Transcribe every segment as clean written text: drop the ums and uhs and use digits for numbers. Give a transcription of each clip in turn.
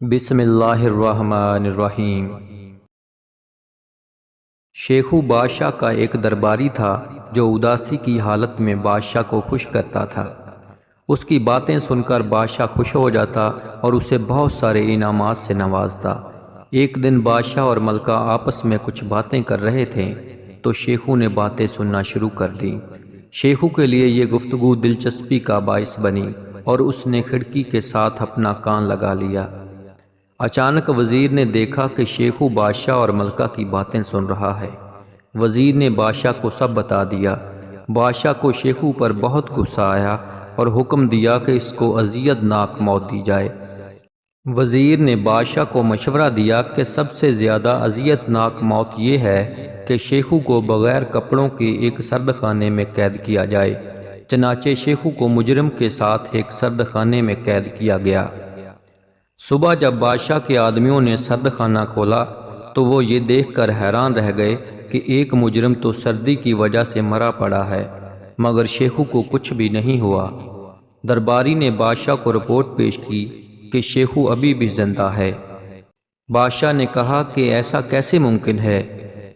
بسم اللہ الرحمن الرحیم۔ شیخو بادشاہ کا ایک درباری تھا جو اداسی کی حالت میں بادشاہ کو خوش کرتا تھا۔ اس کی باتیں سن کر بادشاہ خوش ہو جاتا اور اسے بہت سارے انعامات سے نوازتا۔ ایک دن بادشاہ اور ملکہ آپس میں کچھ باتیں کر رہے تھے تو شیخو نے باتیں سننا شروع کر دی۔ شیخو کے لیے یہ گفتگو دلچسپی کا باعث بنی اور اس نے کھڑکی کے ساتھ اپنا کان لگا لیا۔ اچانک وزیر نے دیکھا کہ شیخو بادشاہ اور ملکہ کی باتیں سن رہا ہے۔ وزیر نے بادشاہ کو سب بتا دیا۔ بادشاہ کو شیخو پر بہت غصہ آیا اور حکم دیا کہ اس کو اذیت ناک موت دی جائے۔ وزیر نے بادشاہ کو مشورہ دیا کہ سب سے زیادہ اذیت ناک موت یہ ہے کہ شیخو کو بغیر کپڑوں کے ایک سرد خانے میں قید کیا جائے۔ چنانچہ شیخو کو مجرم کے ساتھ ایک سرد خانے میں قید کیا گیا۔ صبح جب بادشاہ کے آدمیوں نے سرد خانہ کھولا تو وہ یہ دیکھ کر حیران رہ گئے کہ ایک مجرم تو سردی کی وجہ سے مرا پڑا ہے مگر شیخو کو کچھ بھی نہیں ہوا۔ درباری نے بادشاہ کو رپورٹ پیش کی کہ شیخو ابھی بھی زندہ ہے۔ بادشاہ نے کہا کہ ایسا کیسے ممکن ہے؟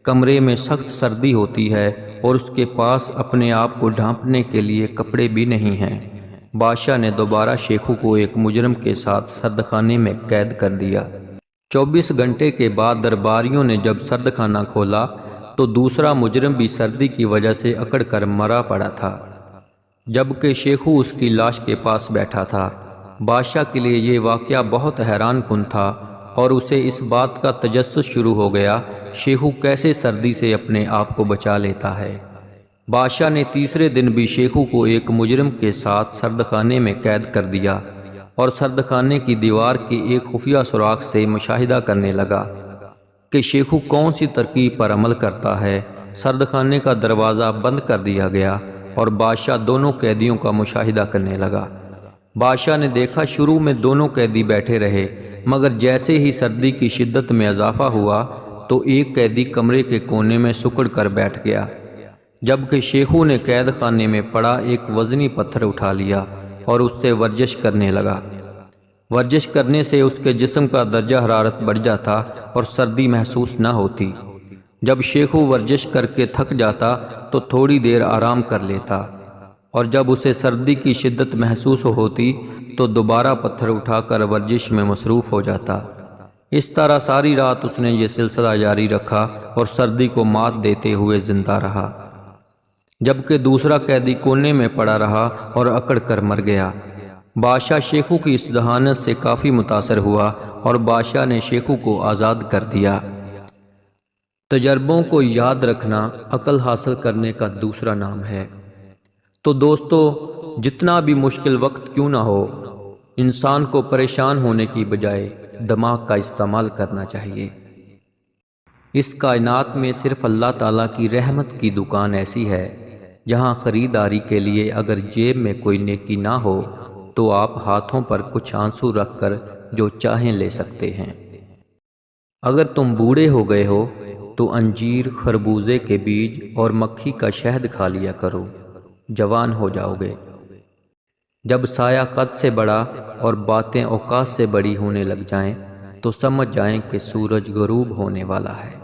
کمرے میں سخت سردی ہوتی ہے اور اس کے پاس اپنے آپ کو ڈھانپنے کے لیے کپڑے بھی نہیں ہیں۔ بادشاہ نے دوبارہ شیخو کو ایک مجرم کے ساتھ سرد خانے میں قید کر دیا۔ 24 گھنٹے کے بعد درباریوں نے جب سرد خانہ کھولا تو دوسرا مجرم بھی سردی کی وجہ سے اکڑ کر مرا پڑا تھا جبکہ شیخو اس کی لاش کے پاس بیٹھا تھا۔ بادشاہ کے لیے یہ واقعہ بہت حیران کن تھا اور اسے اس بات کا تجسس شروع ہو گیا شیخو کیسے سردی سے اپنے آپ کو بچا لیتا ہے۔ بادشاہ نے تیسرے دن بھی شیخو کو ایک مجرم کے ساتھ سرد خانے میں قید کر دیا اور سرد خانے کی دیوار کے ایک خفیہ سوراخ سے مشاہدہ کرنے لگا کہ شیخو کون سی ترکیب پر عمل کرتا ہے۔ سرد خانے کا دروازہ بند کر دیا گیا اور بادشاہ دونوں قیدیوں کا مشاہدہ کرنے لگا۔ بادشاہ نے دیکھا شروع میں دونوں قیدی بیٹھے رہے مگر جیسے ہی سردی کی شدت میں اضافہ ہوا تو ایک قیدی کمرے کے کونے میں سکڑ کر بیٹھ گیا جبکہ شیخو نے قید خانے میں پڑا ایک وزنی پتھر اٹھا لیا اور اس سے ورزش کرنے لگا۔ ورزش کرنے سے اس کے جسم کا درجہ حرارت بڑھ جاتا اور سردی محسوس نہ ہوتی۔ جب شیخو ورزش کر کے تھک جاتا تو تھوڑی دیر آرام کر لیتا اور جب اسے سردی کی شدت محسوس ہوتی تو دوبارہ پتھر اٹھا کر ورزش میں مصروف ہو جاتا۔ اس طرح ساری رات اس نے یہ سلسلہ جاری رکھا اور سردی کو مات دیتے ہوئے زندہ رہا جبکہ دوسرا قیدی کونے میں پڑا رہا اور اکڑ کر مر گیا۔ بادشاہ شیخو کی اس ذہانت سے کافی متاثر ہوا اور بادشاہ نے شیخو کو آزاد کر دیا۔ تجربوں کو یاد رکھنا عقل حاصل کرنے کا دوسرا نام ہے۔ تو دوستو، جتنا بھی مشکل وقت کیوں نہ ہو، انسان کو پریشان ہونے کی بجائے دماغ کا استعمال کرنا چاہیے۔ اس کائنات میں صرف اللہ تعالیٰ کی رحمت کی دکان ایسی ہے جہاں خریداری کے لیے اگر جیب میں کوئی نیکی نہ ہو تو آپ ہاتھوں پر کچھ آنسو رکھ کر جو چاہیں لے سکتے ہیں۔ اگر تم بوڑھے ہو گئے ہو تو انجیر، خربوزے کے بیج اور مکھی کا شہد کھا لیا کرو، جوان ہو جاؤ گے۔ جب سایہ قد سے بڑا اور باتیں اوقات سے بڑی ہونے لگ جائیں تو سمجھ جائیں کہ سورج غروب ہونے والا ہے۔